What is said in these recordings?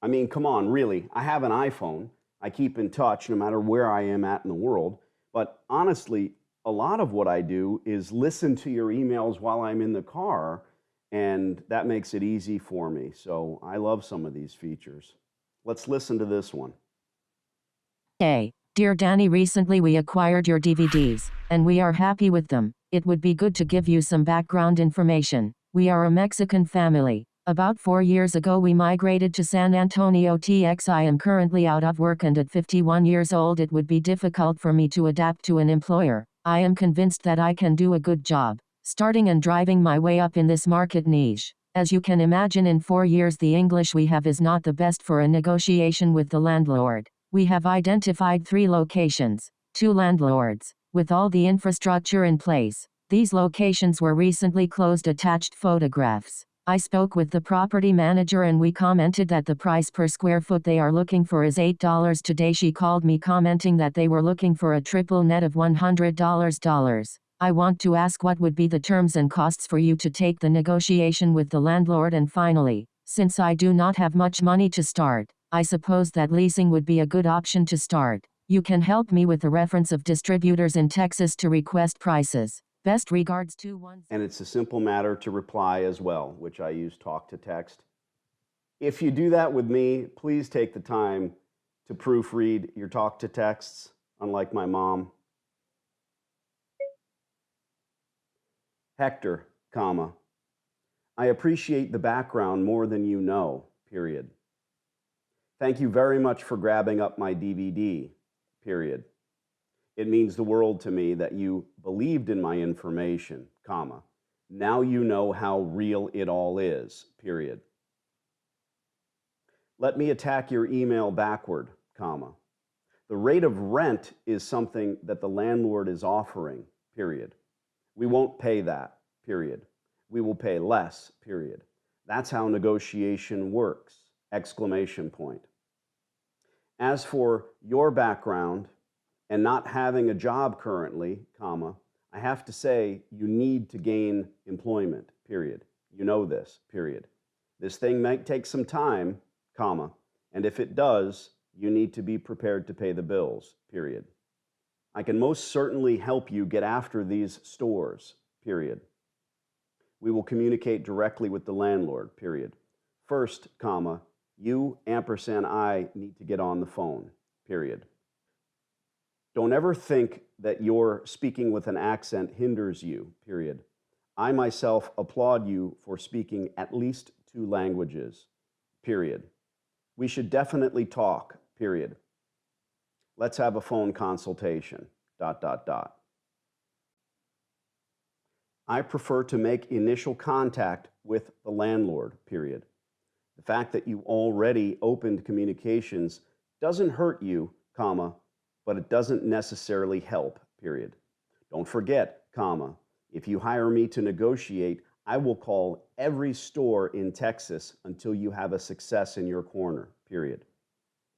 I mean, come on, really. I have an iPhone. I keep in touch no matter where I am at in the world. But honestly, a lot of what I do is listen to your emails while I'm in the car, and that makes it easy for me. So I love some of these features. Let's listen to this one. Hey, dear Danny, recently we acquired your DVDs, and we are happy with them. It would be good to give you some background information. We are a Mexican family. About 4 years ago we migrated to San Antonio, TX. I am currently out of work, and at 51 years old it would be difficult for me to adapt to an employer. I am convinced that I can do a good job, starting and driving my way up in this market niche. As you can imagine, in 4 years the English we have is not the best for a negotiation with the landlord. We have identified 3 locations, 2 landlords, with all the infrastructure in place. These locations were recently closed. Attached photographs. I spoke with the property manager and we commented that the price per square foot they are looking for is $8. Today she called me commenting that they were looking for a triple net of $100. I want to ask what would be the terms and costs for you to take the negotiation with the landlord. And finally, since I do not have much money to start, I suppose that leasing would be a good option to start. You can help me with the reference of distributors in Texas to request prices. Best regards to one. And it's a simple matter to reply as well, which I use talk to text. If you do that with me, please take the time to proofread your talk to texts, unlike my mom. Hector, comma, I appreciate the background more than you know, period. Thank you very much for grabbing up my DVD, period. It means the world to me that you believed in my information, comma. Now you know how real it all is, period. Let me attack your email backward, comma. The rate of rent is something that the landlord is offering, period. We won't pay that, period. We will pay less, period. That's how negotiation works, exclamation point. As for your background and not having a job currently, comma, I have to say you need to gain employment, period. You know this, period. This thing might take some time, comma, and if it does, you need to be prepared to pay the bills, period. I can most certainly help you get after these stores, period. We will communicate directly with the landlord, period. First, comma, you, ampersand I, need to get on the phone, period. Don't ever think that your speaking with an accent hinders you, period. I myself applaud you for speaking at least 2 languages, period. We should definitely talk, period. Let's have a phone consultation, ... I prefer to make initial contact with the landlord, period. The fact that you already opened communications doesn't hurt you, comma, but it doesn't necessarily help, period. Don't forget, comma, if you hire me to negotiate, I will call every store in Texas until you have a success in your corner, period.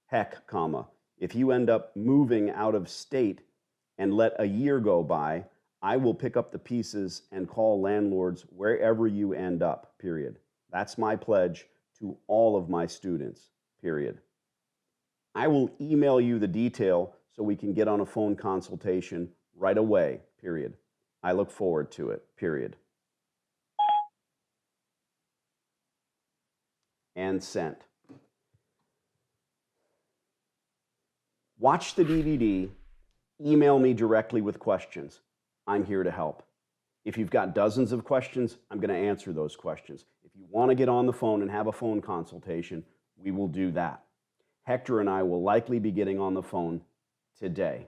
Heck, comma, if you end up moving out of state and let a year go by, I will pick up the pieces and call landlords wherever you end up, period. That's my pledge to all of my students, period. I will email you the detail so we can get on a phone consultation right away, period. I look forward to it, period. And sent. Watch the DVD, email me directly with questions. I'm here to help. If you've got dozens of questions, I'm going to answer those questions. If you want to get on the phone and have a phone consultation, we will do that. Hector and I will likely be getting on the phone today.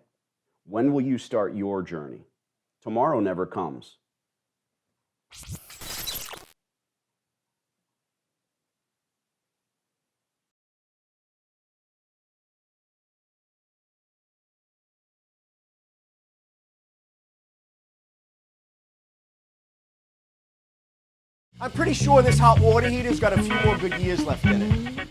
When will you start your journey? Tomorrow never comes. I'm pretty sure this hot water heater's got a few more good years left in it.